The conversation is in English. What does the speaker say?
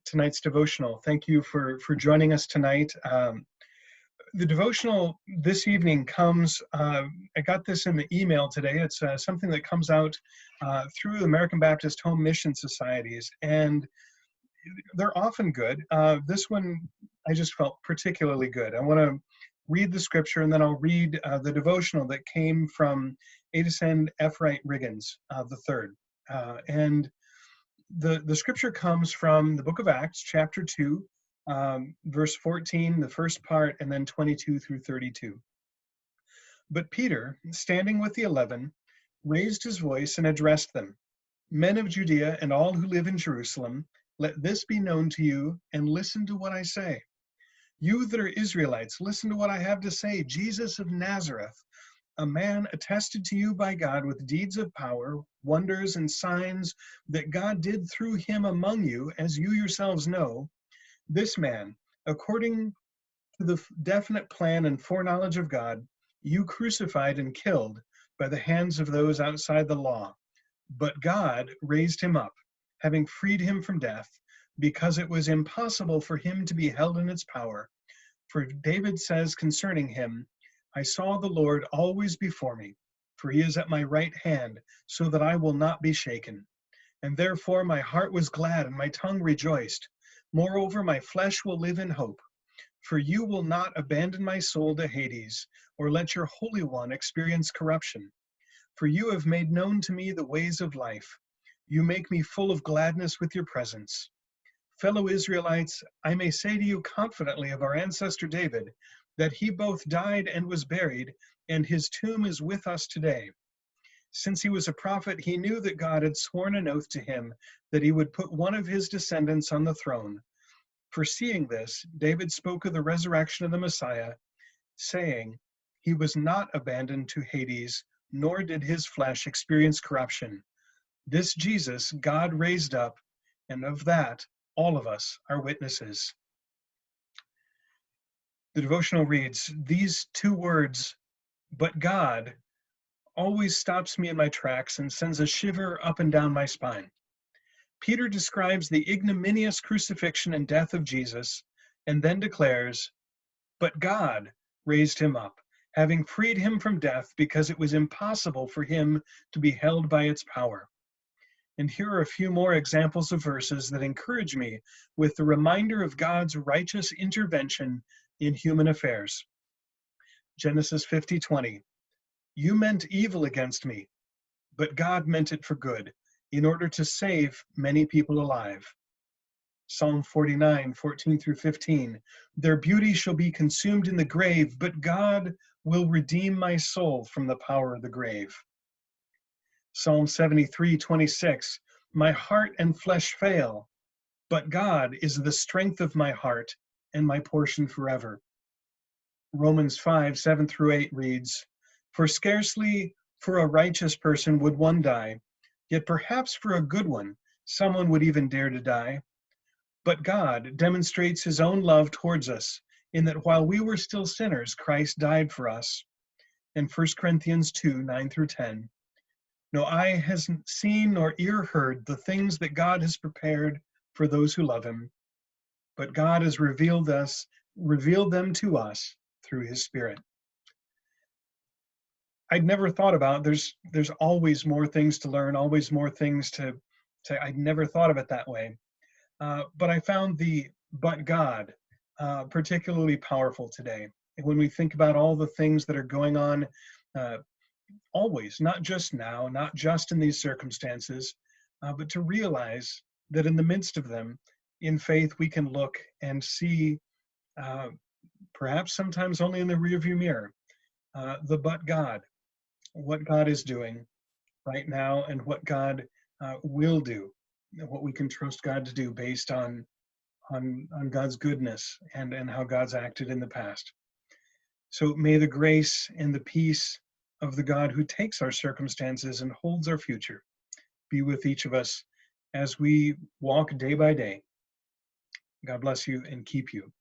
tonight's devotional. Thank you for joining us tonight. The devotional this evening comes, I got this in the email today. It's something that comes out through the American Baptist Home Mission Societies, and they're often good. This one I just felt particularly good. I want to read the scripture, and then I'll read the devotional that came from Adison F. Wright Riggins III. And the scripture comes from the book of Acts, chapter 2, verse 14, the first part, and then 22 through 32. But Peter, standing with the 11, raised his voice and addressed them. Men of Judea and all who live in Jerusalem, let this be known to you, and listen to what I say. You that are Israelites, listen to what I have to say. Jesus of Nazareth, a man attested to you by God with deeds of power, wonders, and signs that God did through him among you, as you yourselves know. This man, according to the definite plan and foreknowledge of God, you crucified and killed by the hands of those outside the law. But God raised him up, having freed him from death, because it was impossible for him to be held in its power. For David says concerning him, I saw the Lord always before me, for he is at my right hand, so that I will not be shaken. And therefore my heart was glad and my tongue rejoiced. Moreover, my flesh will live in hope. For you will not abandon my soul to Hades, or let your Holy One experience corruption. For you have made known to me the ways of life. You make me full of gladness with your presence. Fellow Israelites, I may say to you confidently of our ancestor David, that he both died and was buried, and his tomb is with us today. Since he was a prophet, he knew that God had sworn an oath to him that he would put one of his descendants on the throne. Foreseeing this, David spoke of the resurrection of the Messiah, saying, he was not abandoned to Hades, nor did his flesh experience corruption. This Jesus God raised up, and of that all of us are witnesses. The devotional reads, these two words, but God, always stops me in my tracks and sends a shiver up and down my spine. Peter describes the ignominious crucifixion and death of Jesus, and then declares, but God raised him up, having freed him from death because it was impossible for him to be held by its power. And here are a few more examples of verses that encourage me with the reminder of God's righteous intervention in human affairs. Genesis 50:20. You meant evil against me, but God meant it for good, in order to save many people alive. Psalm 49:14 through 15. Their beauty shall be consumed in the grave, but God will redeem my soul from the power of the grave. Psalm 73:26. My heart and flesh fail, but God is the strength of my heart and my portion forever. Romans 5:7 through 8 reads, for scarcely for a righteous person would one die, yet perhaps for a good one someone would even dare to die. But God demonstrates his own love towards us, in that while we were still sinners, Christ died for us. And 1 Corinthians 2:9 through 10. No eye has seen nor ear heard the things that God has prepared for those who love him, but God has revealed them to us through his Spirit. I'd never thought about there's always more things to learn, always more things to I'd never thought of it that way. But I found the but God particularly powerful today. And when we think about all the things that are going on always, not just now, not just in these circumstances, but to realize that in the midst of them, in faith, we can look and see, perhaps sometimes only in the rearview mirror, the but God, what God is doing right now and what God will do, what we can trust God to do based on God's goodness and how God's acted in the past. So may the grace and the peace of the God who takes our circumstances and holds our future be with each of us as we walk day by day. God bless you and keep you.